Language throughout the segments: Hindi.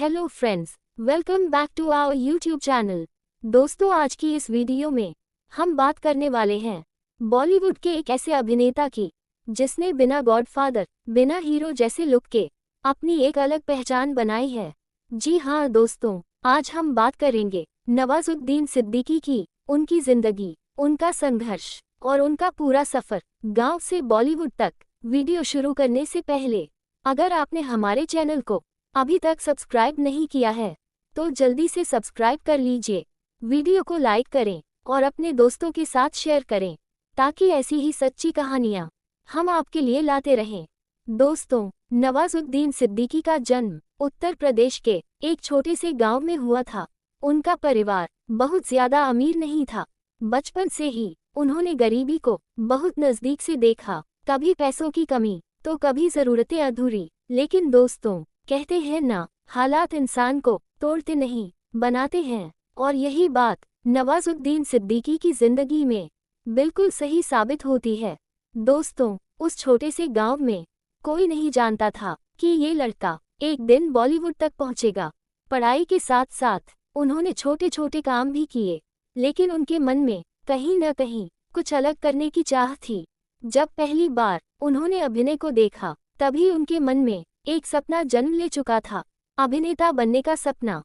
Hello friends, welcome back to our YouTube channel. दोस्तों, आज की इस वीडियो में हम बात करने वाले हैं बॉलीवुड के एक ऐसे अभिनेता की जिसने बिना गॉडफादर, बिना हीरो जैसे लुक के अपनी एक अलग पहचान बनाई है। जी हाँ दोस्तों, आज हम बात करेंगे नवाजुद्दीन सिद्दीकी की। उनकी जिंदगी, उनका संघर्ष और उनका पूरा सफर गांव से बॉलीवुड तक। वीडियो शुरू करने से पहले अगर आपने हमारे चैनल को अभी तक सब्सक्राइब नहीं किया है तो जल्दी से सब्सक्राइब कर लीजिए, वीडियो को लाइक करें और अपने दोस्तों के साथ शेयर करें ताकि ऐसी ही सच्ची कहानियां हम आपके लिए लाते रहें। दोस्तों, नवाजुद्दीन सिद्दीकी का जन्म उत्तर प्रदेश के एक छोटे से गांव में हुआ था। उनका परिवार बहुत ज्यादा अमीर नहीं था। बचपन से ही उन्होंने गरीबी को बहुत नजदीक से देखा, कभी पैसों की कमी तो कभी जरूरतें अधूरी। लेकिन दोस्तों, कहते हैं ना, हालात इंसान को तोड़ते नहीं बनाते हैं, और यही बात नवाजुद्दीन सिद्दीकी की जिंदगी में बिल्कुल सही साबित होती है। दोस्तों, उस छोटे से गांव में कोई नहीं जानता था कि ये लड़का एक दिन बॉलीवुड तक पहुंचेगा। पढ़ाई के साथ साथ उन्होंने छोटे छोटे काम भी किए, लेकिन उनके मन में कहीं न कहीं कुछ अलग करने की चाह थी। जब पहली बार उन्होंने अभिनय को देखा तभी उनके मन में एक सपना जन्म ले चुका था, अभिनेता बनने का सपना।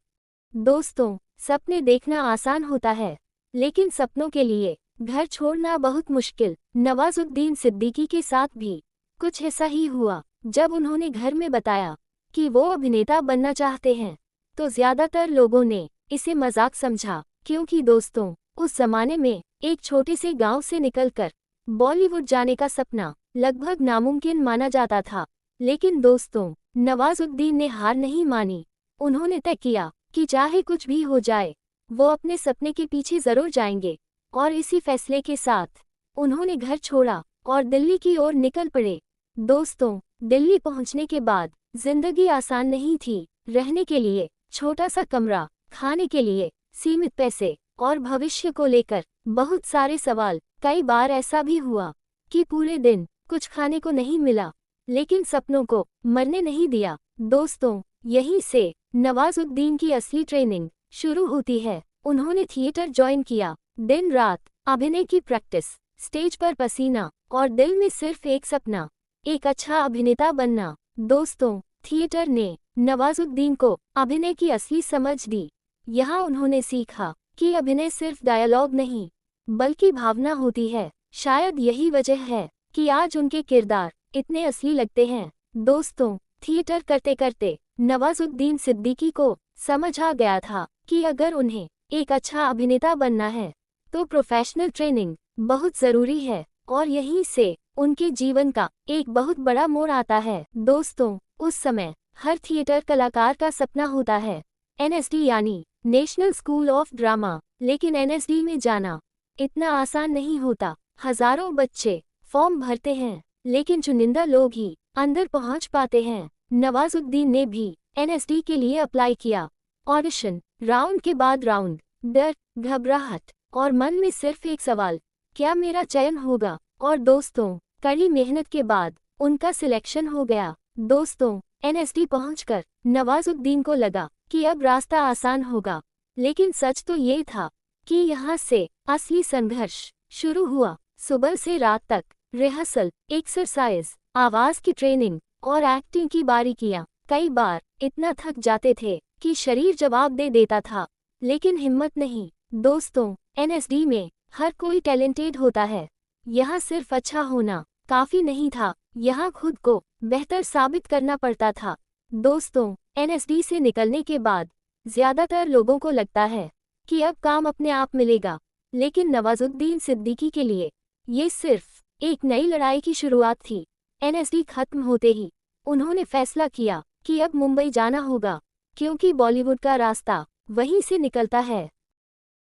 दोस्तों, सपने देखना आसान होता है, लेकिन सपनों के लिए घर छोड़ना बहुत मुश्किल। नवाजुद्दीन सिद्दीकी के साथ भी कुछ ऐसा ही हुआ। जब उन्होंने घर में बताया कि वो अभिनेता बनना चाहते हैं तो ज्यादातर लोगों ने इसे मजाक समझा, क्योंकि दोस्तों, उस जमाने में एक छोटे से गांव से निकलकर बॉलीवुड जाने का सपना लगभग नामुमकिन माना जाता था। लेकिन दोस्तों, नवाजुद्दीन ने हार नहीं मानी। उन्होंने तय किया कि चाहे कुछ भी हो जाए वो अपने सपने के पीछे जरूर जाएंगे, और इसी फैसले के साथ उन्होंने घर छोड़ा और दिल्ली की ओर निकल पड़े। दोस्तों, दिल्ली पहुंचने के बाद जिंदगी आसान नहीं थी। रहने के लिए छोटा सा कमरा, खाने के लिए सीमित पैसे और भविष्य को लेकर बहुत सारे सवाल। कई बार ऐसा भी हुआ कि पूरे दिन कुछ खाने को नहीं मिला, लेकिन सपनों को मरने नहीं दिया। दोस्तों, यहीं से नवाजुद्दीन की असली ट्रेनिंग शुरू होती है। उन्होंने थिएटर ज्वाइन किया, दिन रात अभिनय की प्रैक्टिस, स्टेज पर पसीना और दिल में सिर्फ एक सपना, एक अच्छा अभिनेता बनना। दोस्तों, थिएटर ने नवाजुद्दीन को अभिनय की असली समझ दी। यहाँ उन्होंने सीखा कि अभिनय सिर्फ डायलॉग नहीं बल्कि भावना होती है। शायद यही वजह है कि आज उनके किरदार इतने असली लगते हैं। दोस्तों, थिएटर करते करते नवाजुद्दीन सिद्दीकी को समझ आ गया था कि अगर उन्हें एक अच्छा अभिनेता बनना है तो प्रोफेशनल ट्रेनिंग बहुत जरूरी है, और यहीं से उनके जीवन का एक बहुत बड़ा मोड़ आता है। दोस्तों, उस समय हर थिएटर कलाकार का सपना होता है एनएसडी यानी नेशनल स्कूल ऑफ ड्रामा। लेकिन एनएसडी में जाना इतना आसान नहीं होता। हजारों बच्चे फॉर्म भरते हैं, लेकिन चुनिंदा लोग ही अंदर पहुंच पाते हैं। नवाजुद्दीन ने भी एनएसडी के लिए अप्लाई किया। ऑडिशन, राउंड के बाद राउंड, डर, घबराहट और मन में सिर्फ एक सवाल, क्या मेरा चयन होगा? और दोस्तों, कड़ी मेहनत के बाद उनका सिलेक्शन हो गया। दोस्तों, एनएसडी पहुंचकर नवाजुद्दीन को लगा कि अब रास्ता आसान होगा, लेकिन सच तो ये था कि यहाँ से असली संघर्ष शुरू हुआ। सुबह से रात तक रिहर्सल, एक्सरसाइज, आवाज की ट्रेनिंग और एक्टिंग की बारीकियां। कई बार इतना थक जाते थे कि शरीर जवाब दे देता था, लेकिन हिम्मत नहीं। दोस्तों, एनएसडी में हर कोई टैलेंटेड होता है। यहाँ सिर्फ अच्छा होना काफी नहीं था, यहाँ खुद को बेहतर साबित करना पड़ता था। दोस्तों, एनएसडी से निकलने के बाद ज्यादातर लोगों को लगता है कि अब काम अपने आप मिलेगा, लेकिन नवाजुद्दीन सिद्दीकी के लिए ये सिर्फ एक नई लड़ाई की शुरुआत थी। एनएसडी खत्म होते ही उन्होंने फैसला किया कि अब मुंबई जाना होगा, क्योंकि बॉलीवुड का रास्ता वहीं से निकलता है।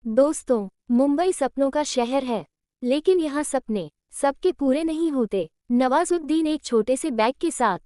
दोस्तों, मुंबई सपनों का शहर है, लेकिन यहाँ सपने सबके पूरे नहीं होते। नवाजुद्दीन एक छोटे से बैग के साथ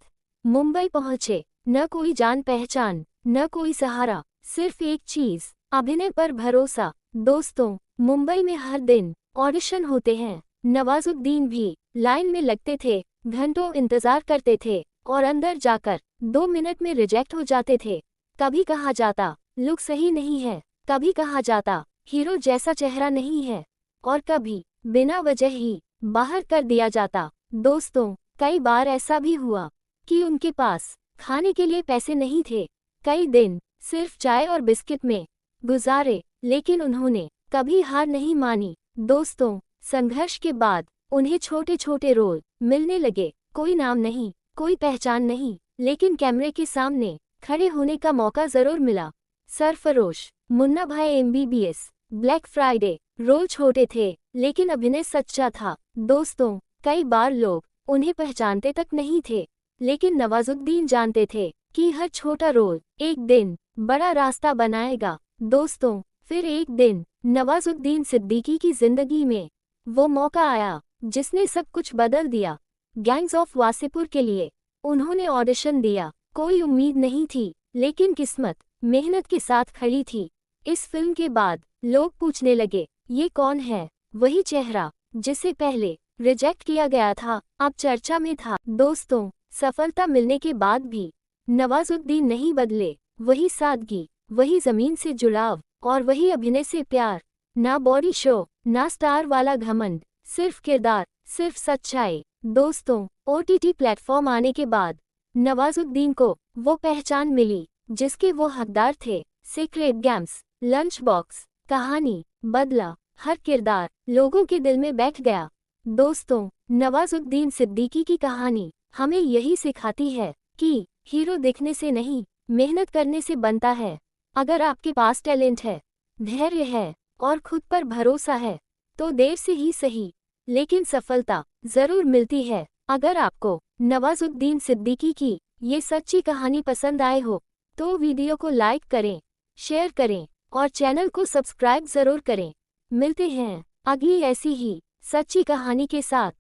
मुंबई पहुंचे। न कोई जान पहचान, न कोई सहारा, सिर्फ एक चीज, अभिनय पर भरोसा। दोस्तों, मुंबई में हर दिन ऑडिशन होते हैं। नवाजुद्दीन भी लाइन में लगते थे, घंटों इंतजार करते थे और अंदर जाकर 2 मिनट में रिजेक्ट हो जाते थे। कभी कहा जाता लुक सही नहीं है, कभी कहा जाता हीरो जैसा चेहरा नहीं है, और कभी बिना वजह ही बाहर कर दिया जाता। दोस्तों, कई बार ऐसा भी हुआ कि उनके पास खाने के लिए पैसे नहीं थे, कई दिन सिर्फ चाय और बिस्किट में गुजारे, लेकिन उन्होंने कभी हार नहीं मानी। दोस्तों, संघर्ष के बाद उन्हें छोटे छोटे रोल मिलने लगे, कोई नाम नहीं, कोई पहचान नहीं, लेकिन कैमरे के सामने खड़े होने का मौका जरूर मिला। सरफरोश, मुन्ना भाई MBBS, ब्लैक फ्राइडे, रोल छोटे थे लेकिन अभिनय सच्चा था। दोस्तों, कई बार लोग उन्हें पहचानते तक नहीं थे, लेकिन नवाजुद्दीन जानते थे कि हर छोटा रोल एक दिन बड़ा रास्ता बनाएगा। दोस्तों, फिर एक दिन नवाजुद्दीन सिद्दीकी की जिंदगी में वो मौका आया जिसने सब कुछ बदल दिया। गैंग्स ऑफ वासेपुर के लिए उन्होंने ऑडिशन दिया, कोई उम्मीद नहीं थी, लेकिन किस्मत मेहनत के साथ खड़ी थी। इस फिल्म के बाद लोग पूछने लगे, ये कौन है? वही चेहरा जिसे पहले रिजेक्ट किया गया था, अब चर्चा में था। दोस्तों, सफलता मिलने के बाद भी नवाजुद्दीन नहीं बदले, वही सादगी, वही जमीन से जुड़ाव और वही अभिनय से प्यार। ना बॉडी शो, ना स्टार वाला घमंड, सिर्फ किरदार, सिर्फ सच्चाई। दोस्तों, OTT प्लेटफॉर्म आने के बाद नवाजुद्दीन को वो पहचान मिली जिसके वो हकदार थे। सीक्रेट गेम्स, लंच बॉक्स, कहानी, बदला, हर किरदार लोगों के दिल में बैठ गया। दोस्तों, नवाजुद्दीन सिद्दीकी की कहानी हमें यही सिखाती है कि हीरो दिखने से नहीं, मेहनत करने से बनता है। अगर आपके पास टैलेंट है, धैर्य है और खुद पर भरोसा है, तो देर से ही सही, लेकिन सफलता जरूर मिलती है। अगर आपको नवाजुद्दीन सिद्दीकी की ये सच्ची कहानी पसंद आए हो, तो वीडियो को लाइक करें, शेयर करें और चैनल को सब्सक्राइब जरूर करें। मिलते हैं अगली ऐसी ही सच्ची कहानी के साथ।